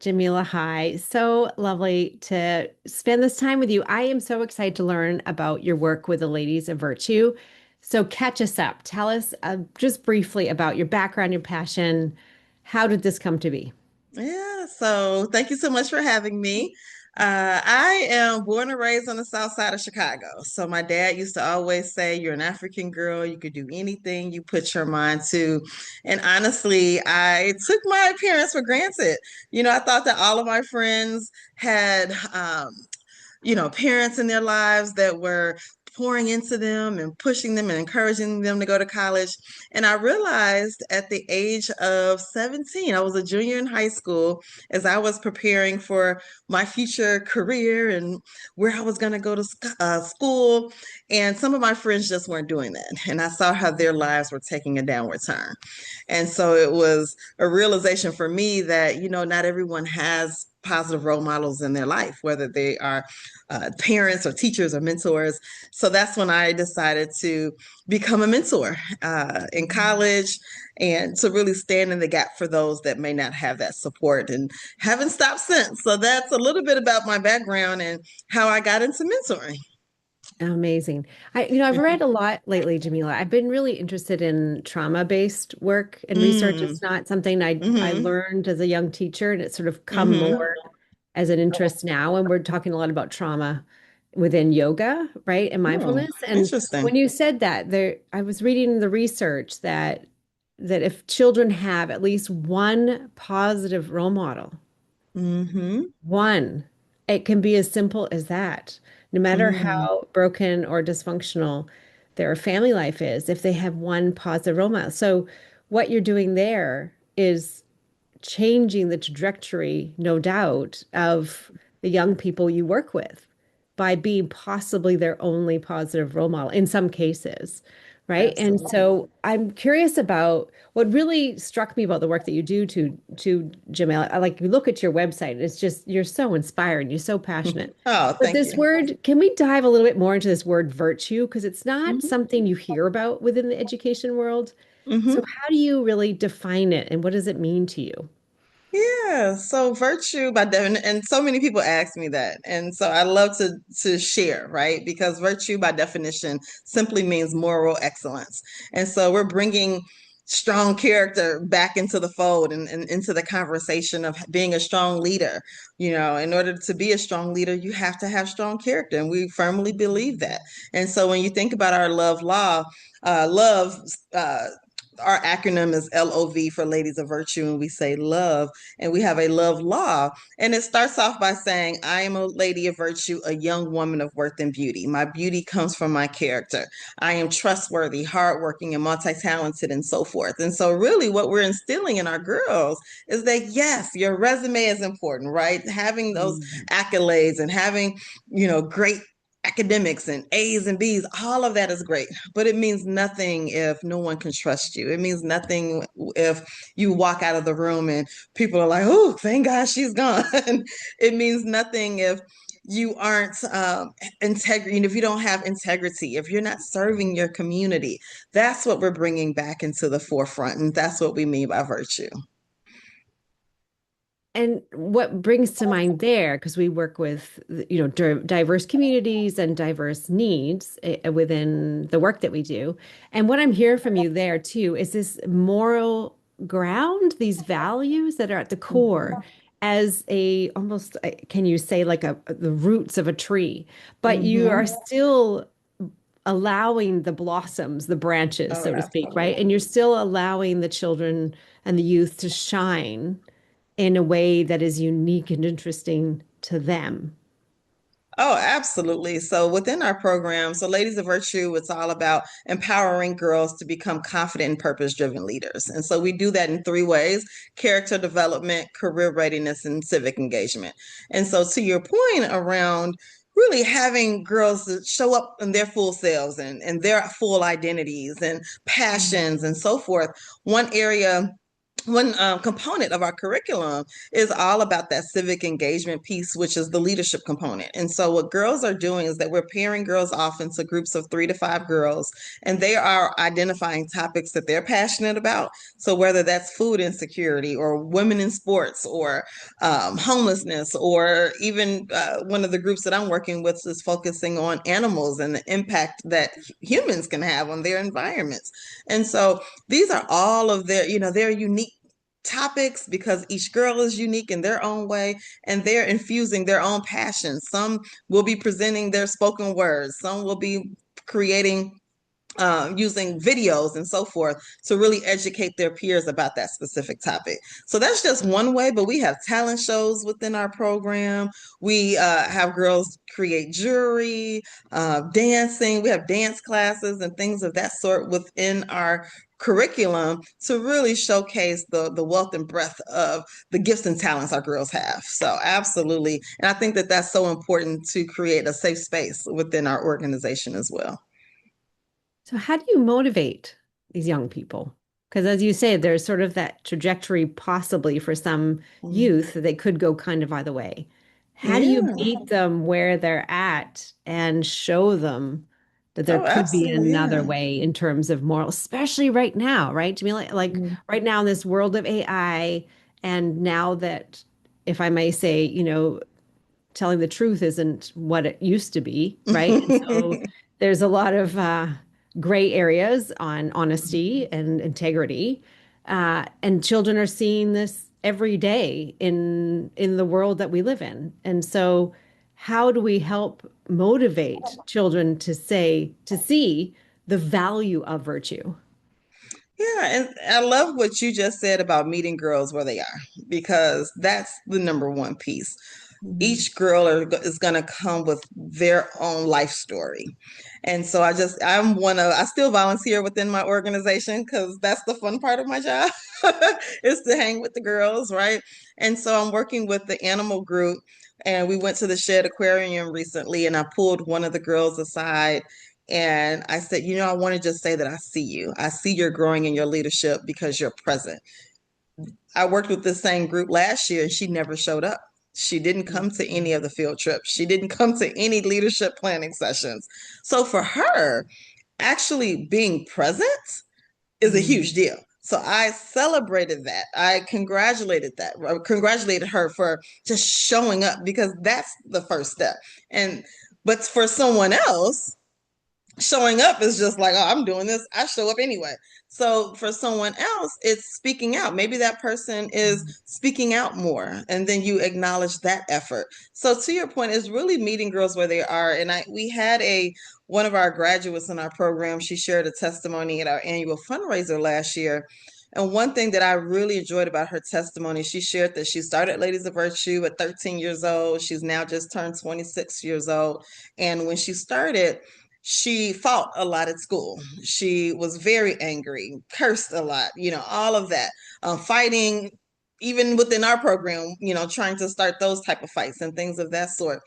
Jamila, hi. So lovely to spend this time with you. I am so excited to learn about your work with the Ladies of Virtue. So catch us up. Tell us just briefly about your background, your passion. How did this come to be? Yeah, so thank you so much for having me. I am born and raised on the south side of Chicago. So my dad used to always say, "You're an African girl, you could do anything you put your mind to." And honestly, I took my appearance for granted. I thought that all of my friends had parents in their lives that were pouring into them and pushing them and encouraging them to go to college. And I realized at the age of 17, I was a junior in high school, as I was preparing for my future career and where I was going to go to school. And some of my friends just weren't doing that. And I saw how their lives were taking a downward turn. And so it was a realization for me that, not everyone has positive role models in their life, whether they are parents or teachers or mentors. So that's when I decided to become a mentor in college and to really stand in the gap for those that may not have that support, and haven't stopped since. So that's a little bit about my background and how I got into mentoring. Amazing. I've read a lot lately, Jamila. I've been really interested in trauma-based work and research. Mm, It's not something I mm-hmm, learned as a young teacher, and it's sort of come mm-hmm. more as an interest now. And we're talking a lot about trauma within yoga, right? And Oh, mindfulness. And interesting. when you said that, I was reading the research that if children have at least one positive role model, Mm-hmm. one, it can be as simple as that. No matter Mm, how broken or dysfunctional their family life is, if they have one positive role model. So what you're doing there is changing the trajectory, no doubt, of the young people you work with by being possibly their only positive role model in some cases, right? And absolutely. so I'm curious about what really struck me about the work that you do to Jamel. I like you look at your website, it's just you're so inspiring, you're so passionate. Oh, But thank this you. word, can we dive a little bit more into this word virtue? Because it's not Mm-hmm. something you hear about within the education world. So Mm-hmm. how do you really define it and what does it mean to you? Yeah, so virtue by definition, and so many people ask me that, and so I love to share, right? Because virtue by definition simply means moral excellence, and so we're bringing strong character back into the fold and into the conversation of being a strong leader. In order to be a strong leader, you have to have strong character, and we firmly believe that. And so when you think about our love law, love. Our acronym is LOV for Ladies of Virtue, and we say love, and we have a love law. And it starts off by saying, "I am a lady of virtue, a young woman of worth and beauty. My beauty comes from my character. I am trustworthy, hardworking, and multi-talented," and so forth. And so really what we're instilling in our girls is that, yes, your resume is important, right? Having those Mm. accolades and having, great academics and A's and B's, all of that is great, but it means nothing if no one can trust you. It means nothing if you walk out of the room and people are like, "Oh, thank God she's gone." It means nothing if you aren't integrity, if you don't have integrity, if you're not serving your community. That's what we're bringing back into the forefront, and that's what we mean by virtue. And what brings to mind there, because we work with, diverse communities and diverse needs within the work that we do. And what I'm hearing from you there too is this moral ground, these values that are at the core as a almost, can you say like the roots of a tree, but you are Mm-hmm. still allowing the blossoms, the branches, Oh, so to speak, right? absolutely. And you're still allowing the children and the youth to shine in a way that is unique and interesting to them. Oh, absolutely. So within our program, so Ladies of Virtue, it's all about empowering girls to become confident and purpose-driven leaders. And so we do that in three ways: character development, career readiness, and civic engagement. And so to your point around really having girls that show up in their full selves and their full identities and passions and so forth, one area one component of our curriculum is all about that civic engagement piece, which is the leadership component. And so, what girls are doing is that we're pairing girls off into groups of 3 to 5 girls, and they are identifying topics that they're passionate about. So, whether that's food insecurity, or women in sports, or homelessness, or even one of the groups that I'm working with is focusing on animals and the impact that humans can have on their environments. And so, these are all of their, their unique topics, because each girl is unique in their own way, and they're infusing their own passions. Some will be presenting their spoken words, some will be creating using videos and so forth to really educate their peers about that specific topic. So that's just one way, but we have talent shows within our program. We have girls create jewelry, dancing. We have dance classes and things of that sort within our curriculum to really showcase the wealth and breadth of the gifts and talents our girls have. So absolutely. And I think that that's so important to create a safe space within our organization as well. So how do you motivate these young people? Because as you say, there's sort of that trajectory possibly for some Mhm. youth that they could go kind of either way. How do you Yeah. meet them where they're at and show them that there Oh, could be absolutely. another Yeah. way in terms of moral, especially right now, right? To me, like Mhm. right now in this world of AI, and now that, if I may say, telling the truth isn't what it used to be, right? And so there's a lot of gray areas on honesty and integrity. And children are seeing this every day in the world that we live in. And so how do we help motivate children to see the value of virtue? Yeah, and I love what you just said about meeting girls where they are, because that's the number one piece. Mhm. Each girl is going to come with their own life story. And so I still volunteer within my organization because that's the fun part of my job is to hang with the girls, right? And so I'm working with the animal group, and we went to the Shed Aquarium recently, and I pulled one of the girls aside and I said, I want to just say that I see you. I see you're growing in your leadership because you're present. I worked with this same group last year and she never showed up. She didn't come to any of the field trips. She didn't come to any leadership planning sessions. So for her, actually being present is a Mhm. huge deal. So I celebrated that. I congratulated her for just showing up, because that's the first step. And but for someone else, showing up is just like, oh, I'm doing this. I show up anyway. So for someone else, it's speaking out. Maybe that person is speaking out more, and then you acknowledge that effort. So to your point, is really meeting girls where they are. And we had one of our graduates in our program. She shared a testimony at our annual fundraiser last year. And one thing that I really enjoyed about her testimony, she shared that she started Ladies of Virtue at 13 years old. She's now just turned 26 years old. And when she started, she fought a lot at school. She was very angry, cursed a lot, all of that. Fighting, even within our program, trying to start those type of fights and things of that sort.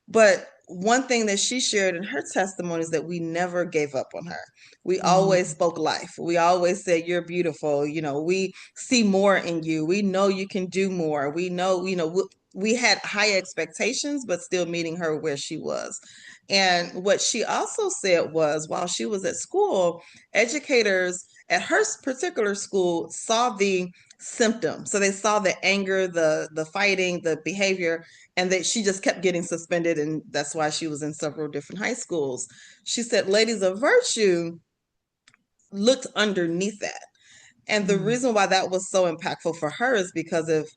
But one thing that she shared in her testimony is that we never gave up on her. We always Mhm. spoke life. We always said, you're beautiful. We see more in you. We know you can do more. We know, we had high expectations, but still meeting her where she was. And what she also said was, while she was at school, educators at her particular school saw the symptom. So they saw the anger, the fighting, the behavior, and that she just kept getting suspended, and that's why she was in several different high schools. She said Ladies of Virtue looked underneath that, and the Mhm. reason why that was so impactful for her is because of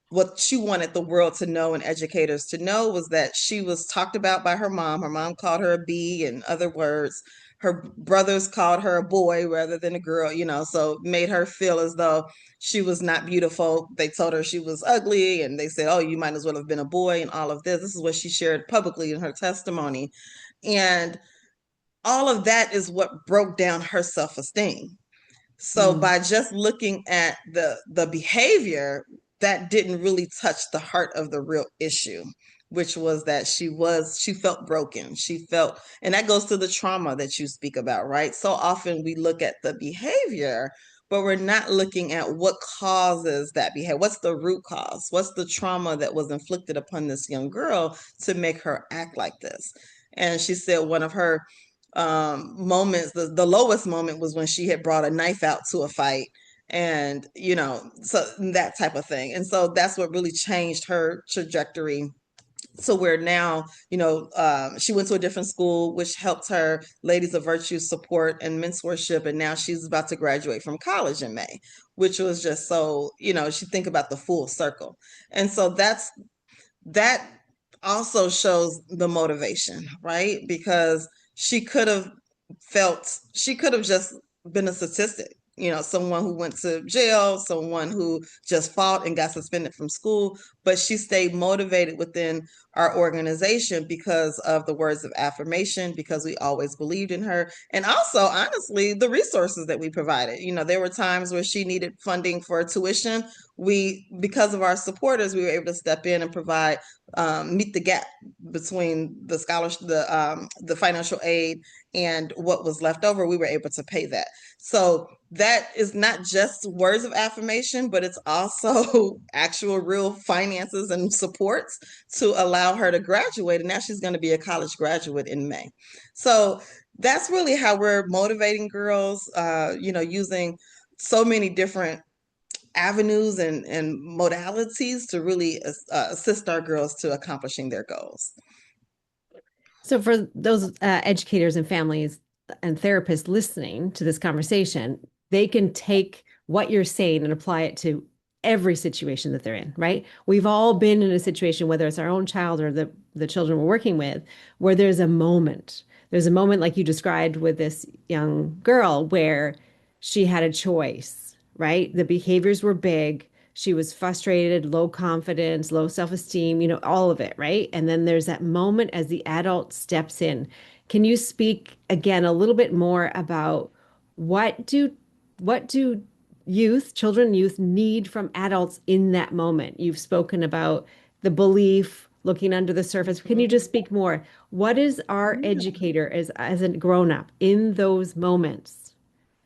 what she wanted the world to know and educators to know, was that she was talked about by her mom. Her mom called her a bee and other words. Her brothers called her a boy rather than a girl, so it made her feel as though she was not beautiful. They told her she was ugly, and they said, oh, you might as well have been a boy, and all of this. This is what she shared publicly in her testimony. And all of that is what broke down her self-esteem. So Mhm. by just looking at the behavior, that didn't really touch the heart of the real issue, which was that she felt broken. She felt, and that goes to the trauma that you speak about, right? So often we look at the behavior but we're not looking at what causes that behavior. What's the root cause? What's the trauma that was inflicted upon this young girl to make her act like this? And she said one of her moments, the lowest moment was when she had brought a knife out to a fight, and so that type of thing. And so that's what really changed her trajectory. So where now, she went to a different school, which helped her Ladies of Virtue support and mentorship. And now she's about to graduate from college in May, which was just so, she think about the full circle. And so that also shows the motivation, right? Because she could have just been a statistic, someone who went to jail, someone who just fought and got suspended from school, but she stayed motivated within our organization because of the words of affirmation, because we always believed in her. And also, honestly, the resources that we provided. There were times where she needed funding for tuition. Because of our supporters, we were able to step in and provide, meet the gap between the scholarship, the financial aid, and what was left over. We were able to pay that. So that is not just words of affirmation, but it's also actual real finances and supports to allow her to graduate. And now she's going to be a college graduate in May. So that's really how we're motivating girls, using so many different avenues and modalities to really assist our girls to accomplishing their goals. So for those educators and families and therapists listening to this conversation, they can take what you're saying and apply it to every situation that they're in, right? We've all been in a situation, whether it's our own child or the children we're working with, where there's a moment. There's a moment like you described with this young girl where she had a choice, right? The behaviors were big. She was frustrated, low confidence, low self-esteem, all of it, right? And then there's that moment as the adult steps in. Can you speak again a little bit more about what do youth need from adults in that moment? You've spoken about the belief, looking under the surface. Can you just speak more? What is our educator as a grown-up in those moments?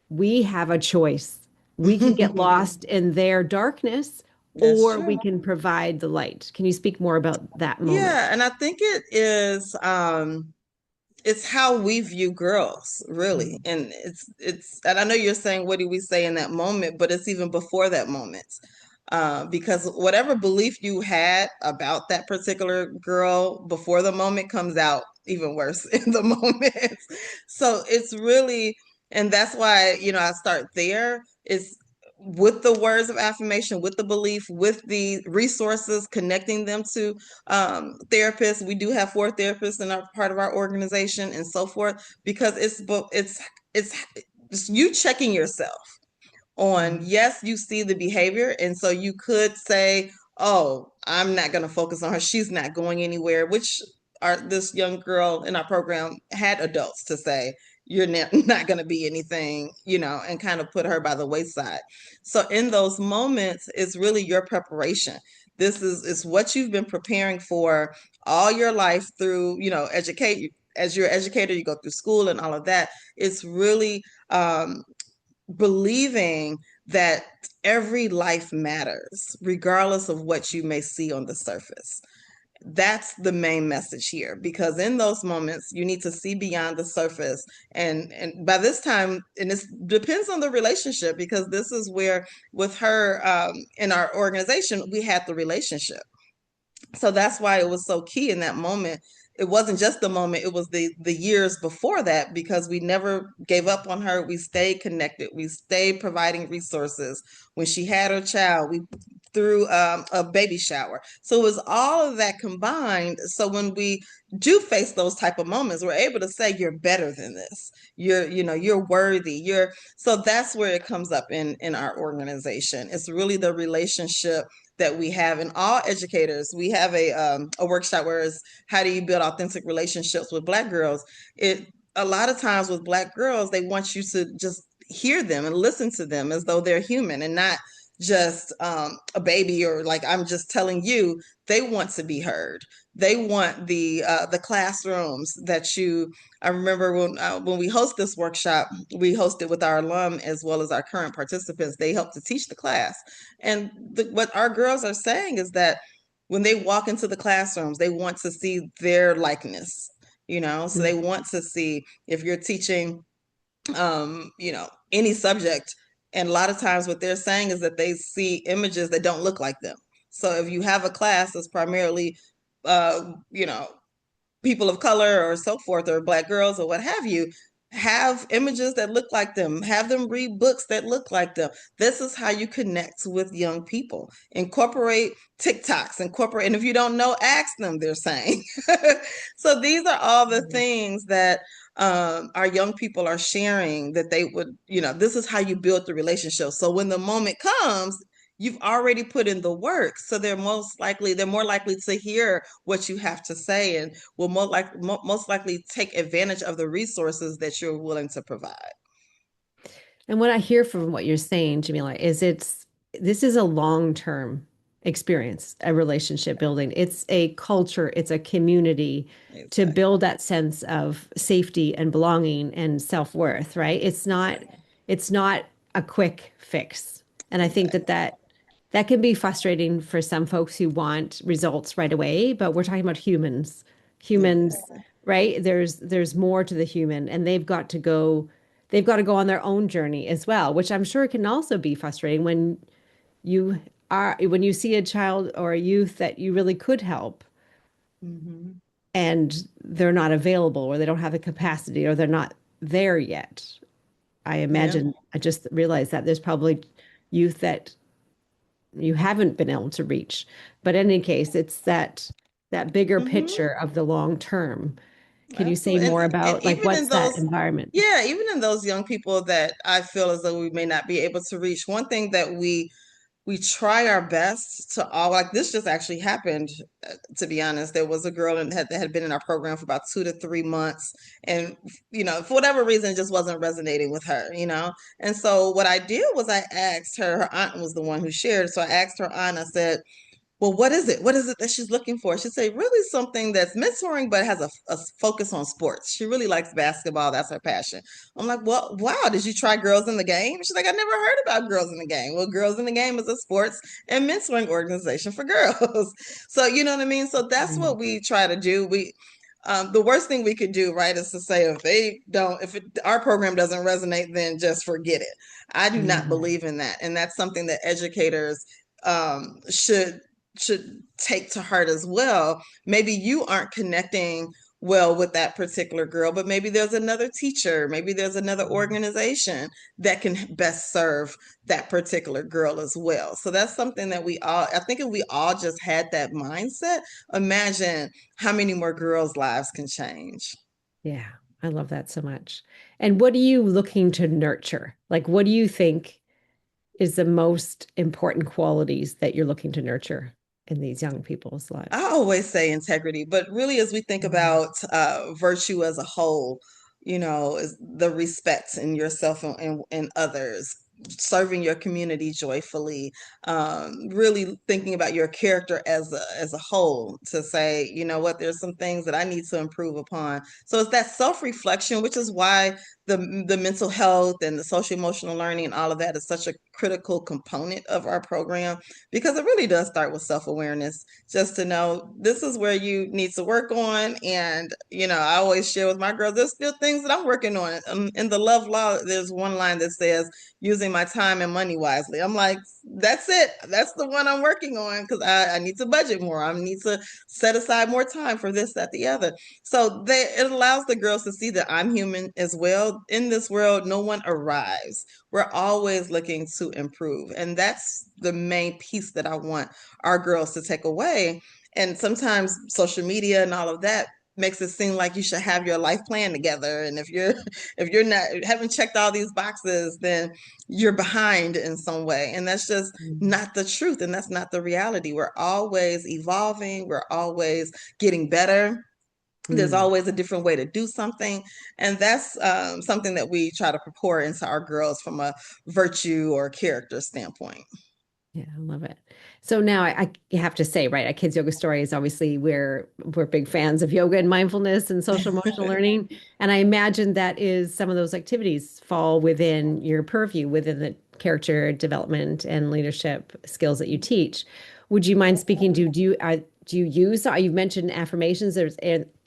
We have a choice. We can get lost in their darkness, That's or true. we can provide the light. Can you speak more about that moment? Yeah, and I think it is it's how we view girls, really. And it's and I know you're saying what do we say in that moment, but it's even before that moment. Because whatever belief you had about that particular girl before the moment comes out even worse in the moment. So it's really, and that's why, I start there. Is with the words of affirmation, with the belief, with the resources, connecting them to therapists. We do have 4 therapists in our part of our organization and so forth, because it's you checking yourself on, yes, you see the behavior. And so you could say, oh, I'm not going to focus on her. She's not going anywhere, which this young girl in our program had adults to say, you're not going to be anything, and kind of put her by the wayside. So in those moments, it's really your preparation. This is what you've been preparing for all your life through, educate. As you're an educator, you go through school and all of that. It's really believing that every life matters, regardless of what you may see on the surface. That's the main message here, because in those moments you need to see beyond the surface. And by this time, and this depends on the relationship, because this is where with her, in our organization, we had the relationship. So that's why it was so key in that moment. It wasn't just the moment, it was the years before that, because we never gave up on her. We stayed connected, we stayed providing resources. When she had her child, we threw a baby shower. So it was all of that combined. So when we do face those type of moments, we're able to say, you're better than this, you're worthy, so that's where it comes up in our organization. It's really the relationship that we have. In all educators, we have a workshop where it's how do you build authentic relationships with Black girls. It A lot of times with Black girls, they want you to just hear them and listen to them as though they're human and not just a baby, or like I'm just telling you. They want to be heard. they want the classrooms that you. I remember when we host this workshop, we host it with our alum as well as our current participants. They help to teach the class, and what our girls are saying is that when they walk into the classrooms, they want to see their likeness. So they want to see if you're teaching any subject. And a lot of times what they're saying is that they see images that don't look like them. So if you have a class that's primarily, you know, people of color or so forth, or Black girls or what have you, have images that look like them, have them read books that look like them. This is how you connect with young people. Incorporate TikToks, and if you don't know, ask them, they're saying. So these are all the things that our young people are sharing, that they would, this is how you build the relationship. So when the moment comes, you've already put in the work, so they're more likely to hear what you have to say, and will most likely take advantage of the resources that you're willing to provide. And what I hear from what you're saying, Jamila, is this is a long-term experience, a relationship building. It's a culture, it's a community to Exactly. build that sense of safety and belonging and self-worth, right? Exactly. It's not a quick fix. And I think Exactly. that can be frustrating for some folks who want results right away, but we're talking about humans. Humans, Exactly. right? There's more to the human, and they've got to go on their own journey as well, which I'm sure can also be frustrating you when you see a child or a youth that you really could help Hmm. and they're not available or they don't have the capacity or they're not there yet. I Yeah. imagine I just realized that there's probably youth that you haven't been able to reach. But in any case, it's that bigger Hmm. picture of the long term. Can you say Absolutely. more And about like even what's in that those, environment? yeah, even in those young people that I feel as though we may not be able to reach, one thing that we try our best to all, like, this just actually happened, to be honest. There was a girl that had been in our program for about 2 to 3 months, and for whatever reason it just wasn't resonating with her. And so what I did was I asked her aunt was the one who shared, so I asked her aunt. I said, well, what is it? What is it that she's looking for? She'd say, really something that's mentoring, but has a focus on sports. She really likes basketball. That's her passion. I'm like, well, wow, did you try Girls in the Game? She's like, I never heard about Girls in the Game. Well, Girls in the Game is a sports and mentoring organization for girls. So, you know what I mean? So that's Mm, what we try to do. The worst thing we could do, right, is to say, if our program doesn't resonate, then just forget it. I do not mm, believe in that. And that's something that educators should take to heart as well. Maybe you aren't connecting well with that particular girl, but maybe there's another teacher, maybe there's another organization that can best serve that particular girl as well. So that's something that I think if we all just had that mindset, imagine how many more girls' lives can change. yeah, I love that so much. And what are you looking to nurture? Like, what do you think is the most important qualities that you're looking to nurture in these young people's I lives? always say integrity, but really, as we think Mm, about virtue as a whole, is the respect in yourself and others, serving your community joyfully, really thinking about your character as a whole, to say, you know what, there's some things that I need to improve upon. So it's that self-reflection, which is why the mental health and the social emotional learning and all of that is such a critical component of our program, because it really does start with self-awareness, just to know this is where you need to work on. And I always share with my girls, there's still things that I'm working on. In the love law, there's one line that says, using my time and money wisely. I'm like, that's it, that's the one I'm working on, because I need to budget more, I need to set aside more time for this, that, the other. So it allows the girls to see that I'm human as well. In this world, no one arrives. We're always looking to improve, and that's the main piece that I want our girls to take away. And sometimes social media and all of that makes it seem like you should have your life plan together, and if you're not, haven't checked all these boxes, then you're behind in some way, and that's just mm, not the truth, and that's not the reality. We're always evolving, we're always getting better. There's mm. always a different way to do something, and that's something that we try to pour into our girls from a virtue or character standpoint. Yeah, I love it. So now I have to say, right, at Kids Yoga Stories, obviously we're big fans of yoga and mindfulness and social emotional learning. And I imagine that is some of those activities fall within your purview, within the character development and leadership skills that you teach. Would you mind speaking to, do you use, you mentioned affirmations,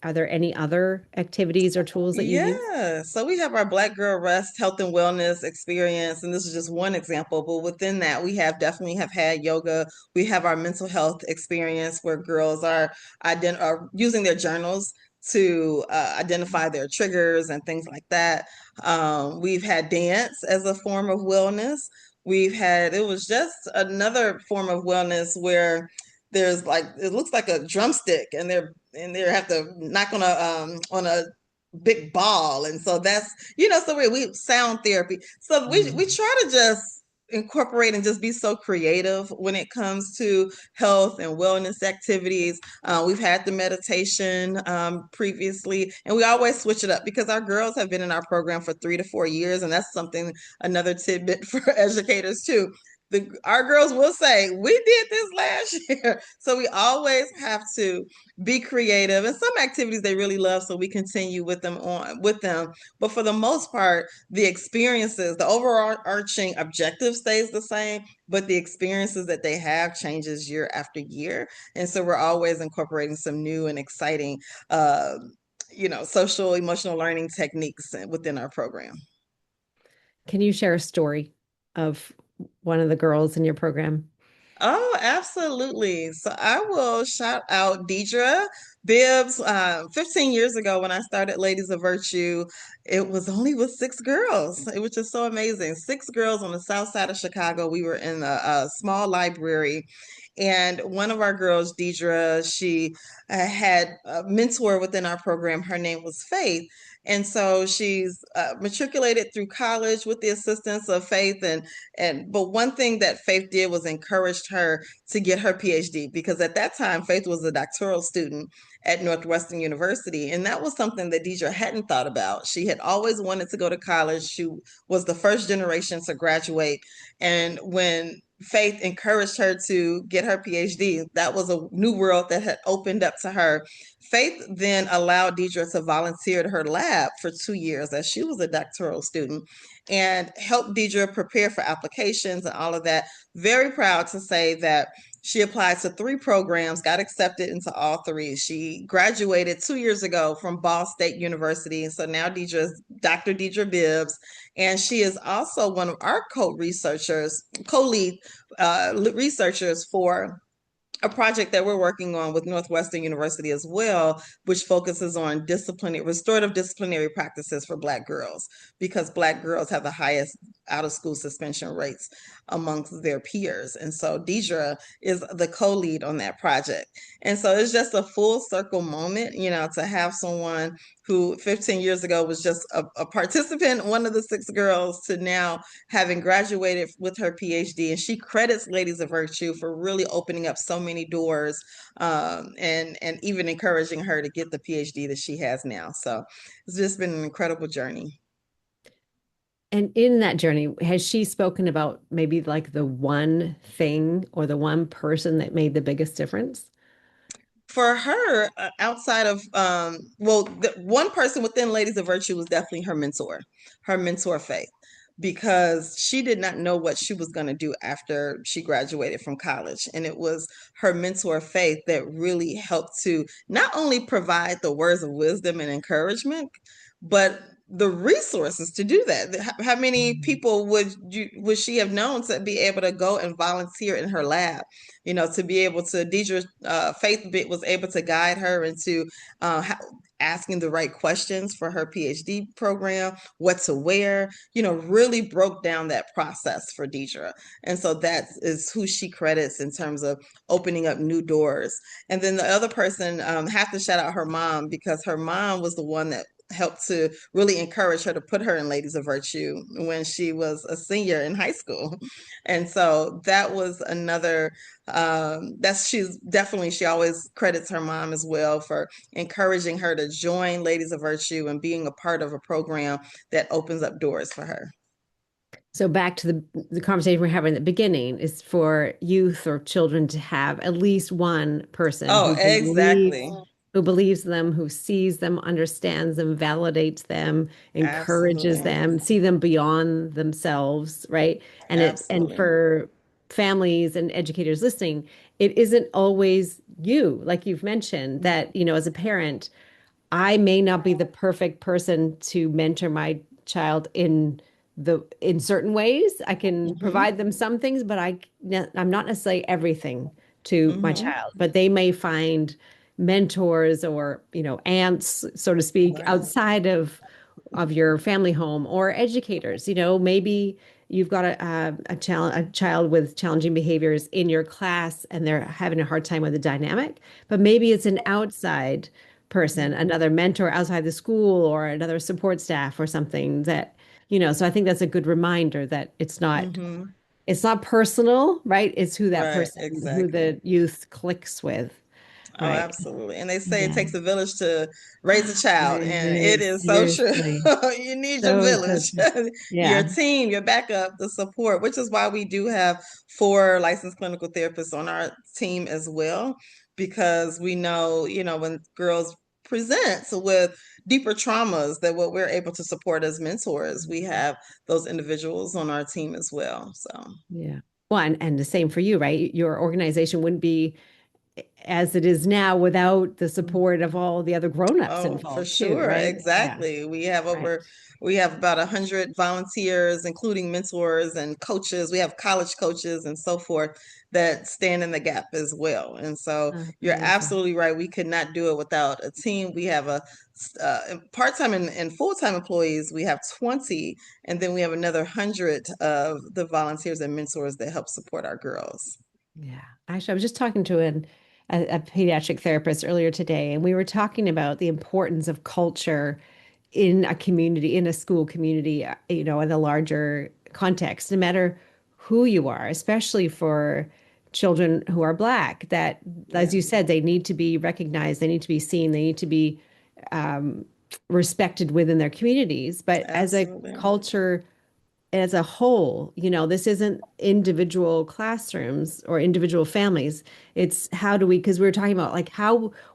are there any other activities or tools that you use? Yeah, so we have our Black Girl Rest Health and Wellness experience, and this is just one example. But within that, we have definitely have had yoga. We have our mental health experience where girls are using their journals to identify their triggers and things like that. We've had dance as a form of wellness. It was just another form of wellness where there's like it looks like a drumstick and they have to knock on a big ball, and so that's so we sound therapy, so we Mm. try to just incorporate and just be so creative when it comes to health and wellness activities. We've had the meditation previously, and we always switch it up because our girls have been in our program for 3 to 4 years, and that's something, another tidbit for educators too. Our girls will say, we did this last year. So we always have to be creative, and some activities they really love, so we continue with them. But for the most part, the experiences, the overarching objective stays the same, but the experiences that they have changes year after year. And so we're always incorporating some new and exciting social emotional learning techniques within our program. Can you share a story of one of the girls in your program? Oh, absolutely. So I will shout out Deidre Bibbs. 15 years ago, when I started Ladies of Virtue, it was only with 6 girls. It was just so amazing. 6 girls on the south side of Chicago. We were in a small library. And one of our girls, Deidre, she had a mentor within our program. Her name was Faith. And so she's matriculated through college with the assistance of Faith, but one thing that Faith did was encouraged her to get her PhD, because at that time Faith was a doctoral student at Northwestern University, and that was something that Deidre hadn't thought about. She had always wanted to go to college. She was the first generation to graduate, and when Faith encouraged her to get her PhD, that was a new world that had opened up to her. Faith then allowed Deidre to volunteer at her lab for 2 years as she was a doctoral student, and helped Deidre prepare for applications and all of that. Very proud to say that she applied to 3 programs, got accepted into all 3. She graduated 2 years ago from Ball State University. And so now Deidre is Dr. Deidre Bibbs. And she is also one of our co-lead researchers for a project that we're working on with Northwestern University as well, which focuses on restorative disciplinary practices for Black girls, because Black girls have the highest out of school suspension rates amongst their peers. And so Deidre is the co-lead on that project. And so it's just a full circle moment, to have someone who 15 years ago was just a participant, one of the 6 girls, to now having graduated with her PhD. And she credits Ladies of Virtue for really opening up so many doors, and even encouraging her to get the PhD that she has now. So it's just been an incredible journey. And in that journey, has she spoken about maybe like the one thing or the one person that made the biggest difference? For her, outside of the one person within Ladies of Virtue was definitely her mentor Faith, because she did not know what she was going to do after she graduated from college, and it was her mentor Faith that really helped to not only provide the words of wisdom and encouragement, but the resources to do that. How many people would she have known to be able to go and volunteer in her lab, to be able to, Deidre, Faith was able to guide her into asking the right questions for her PhD program, what to wear, really broke down that process for Deidre. And so that is who she credits in terms of opening up new doors. And then the other person, have to shout out her mom, because her mom was the one that helped to really encourage her to put her in Ladies of Virtue when she was a senior in high school. And so that was another, she always credits her mom as well for encouraging her to join Ladies of Virtue and being a part of a program that opens up doors for her. So back to the conversation we're having at the beginning is for youth or children to have at least one person Oh, exactly. who believes them, who sees them, understands them, validates them, encourages Absolutely. them, see them beyond themselves, right? And Absolutely. for families and educators listening, it isn't always you, like you've mentioned, that, as a parent, I may not be the perfect person to mentor my child in certain ways. I can Hmm. provide them some things, but I'm not necessarily everything to my Hmm. child. But they may find mentors or, aunts, so to speak, Right. outside of your family home or educators. Maybe you've got a child with challenging behaviors in your class and they're having a hard time with the dynamic, but maybe it's an outside person, another mentor outside the school or another support staff or something so I think that's a good reminder that Hmm. it's not personal, right? It's who that Right. person, who Exactly. the youth clicks with, Oh, right? absolutely. And they say it Yeah. takes a village to raise a child, and it is so true. Seriously. You need your So village, true. your Yeah. team, your backup, the support, which is why we do have 4 licensed clinical therapists on our team as well, because we know, when girls present with deeper traumas, that what we're able to support as mentors, we have those individuals on our team as well. So, Yeah. Well, and the same for you, right? Your organization wouldn't be as it is now without the support of all the other grown-ups oh, for involved too, sure. right? Yeah. Exactly. Right. We have about 100 volunteers, including mentors and coaches. We have college coaches and so forth that stand in the gap as well. And so you're Amazing. absolutely right. We could not do it without a team. We have part-time and full-time employees. We have 20, and then we have another 100 of the volunteers and mentors that help support our girls. Yeah. Actually, I was just talking to a pediatric therapist earlier today, and we were talking about the importance of culture in a community, in a school community, in a larger context, no matter who you are, especially for children who are Black, that, Yeah, as you said, they need to be recognized, they need to be seen, they need to be um, respected within their communities. But as a absolutely. culture, as a whole, this isn't individual classrooms or individual families. It's how do we, because we were talking about like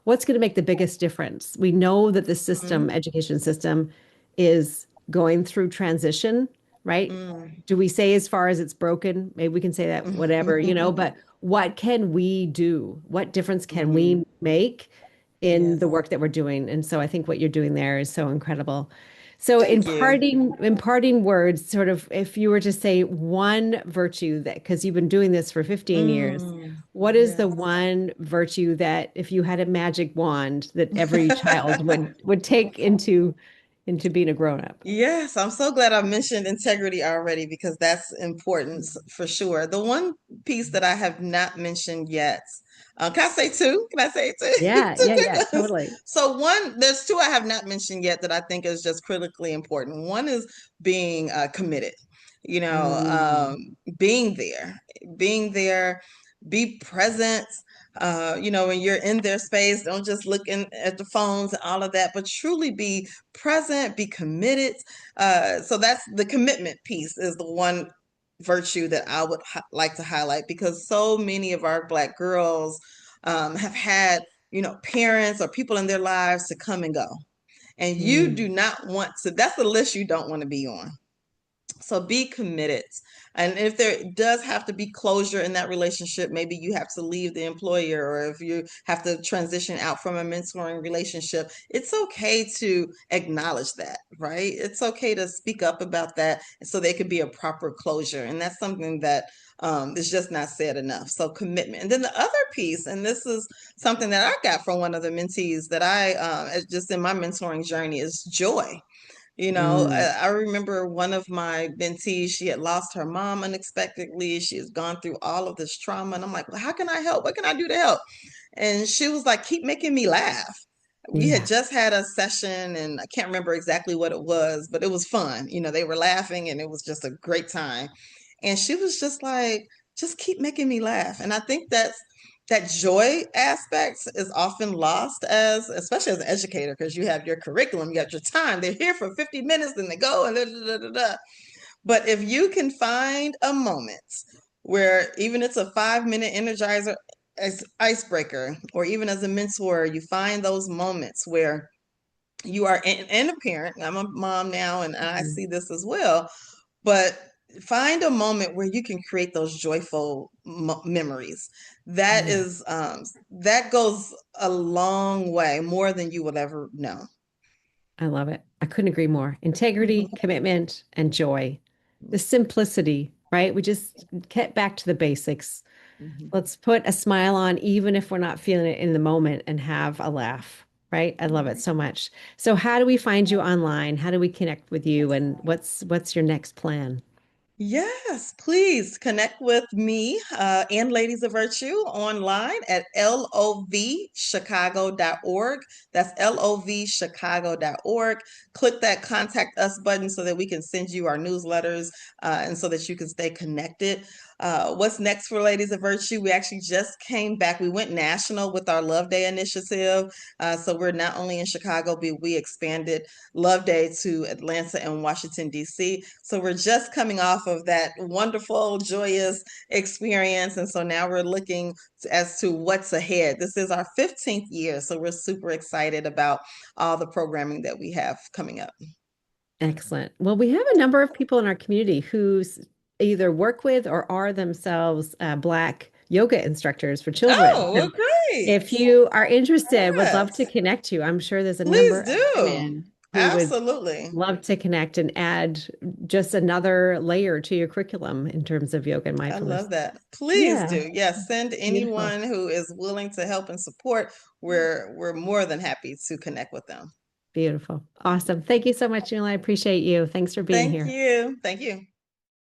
what's going to make the biggest difference? We know that the Mhm. education system is going through transition, right? Mm. Do we say as far as it's broken? Maybe we can say that, whatever, but what can we do? What difference can Mhm. we make in the Yes. work that we're doing? And so I think what you're doing there is so incredible. So Thank you. in parting words, sort of if you were to say one virtue that, because you've been doing this for 15 years, Mm. what is the Yes. one virtue that if you had a magic wand that every child would take into being a grown up? Yes, I'm so glad I mentioned integrity already because that's important for sure. The one piece that I have not mentioned yet, can I say two? Can I say it too? Yeah, Two yeah, yeah, because totally. so one, there's two I have not mentioned yet that I think is just critically important. One is being committed, Mm, being there, be present. When you're in their space, don't just look at the phones and all of that, but truly be present, be committed. So that's the commitment piece is the one virtue that I would like to highlight because so many of our Black girls have had, parents or people in their lives to come and go. And you mm, do not want to, that's the list you don't want to be on. So be committed. And if there does have to be closure in that relationship, maybe you have to leave the employer, or if you have to transition out from a mentoring relationship, it's okay to acknowledge that, right? It's okay to speak up about that so there could be a proper closure. And that's something that is just not said enough. So commitment. And then the other piece, and this is something that I got from one of the mentees that just in my mentoring journey, is joy. mm. I remember one of my mentees, she had lost her mom unexpectedly. She has gone through all of this trauma. And I'm like, well, how can I help? What can I do to help? And she was like, keep making me laugh. We had Yeah. just had a session and I can't remember exactly what it was, but it was fun. They were laughing and it was just a great time. And she was just like, just keep making me laugh. And I think that joy aspect is often lost especially as an educator, because you have your curriculum, you got your time. They're here for 50 minutes, then they go and da, da, da, da, da. But if you can find a moment where even it's a 5 minute energizer icebreaker, or even as a mentor, you find those moments where you are, and a parent, I'm a mom now, and I Mhm. see this as well, but find a moment where you can create those joyful memories. That Yeah, is, that goes a long way, more than you will ever know. I love it. I couldn't agree more. Integrity, commitment, and joy. The simplicity, right? We just get back to the basics. Let's put a smile on, even if we're not feeling it in the moment, and have a laugh, right? I love it so much. So, how do we find you online? How do we connect with you? And what's your next plan? Yes, please connect with me and Ladies of Virtue online at lovchicago.org. That's lovchicago.org. Click that contact us button so that we can send you our newsletters and so that you can stay connected. What's next for Ladies of Virtue? We actually just came back. We went national with our Love Day initiative. So we're not only in Chicago, but we expanded Love Day to Atlanta and Washington, D.C. So we're just coming off of that wonderful, joyous experience. And so now we're looking as to what's ahead. This is our 15th year. So we're super excited about all the programming that we have coming up. Excellent. Well, we have a number of people in our community who either work with or are themselves Black yoga instructors for children. Oh, So well, great. if you are interested, would love to Yes, connect you. I'm sure there's a please number of do. women who would Absolutely. love to connect and add just another layer to your curriculum in terms of yoga and I mindfulness. love that. Please Yeah, do. Yes, send beautiful. anyone who is willing to help and support. We're more than happy to connect with them. Beautiful. Awesome. Thank you so much, Jamila. I appreciate you. Thanks for being Thank here. you. Thank you.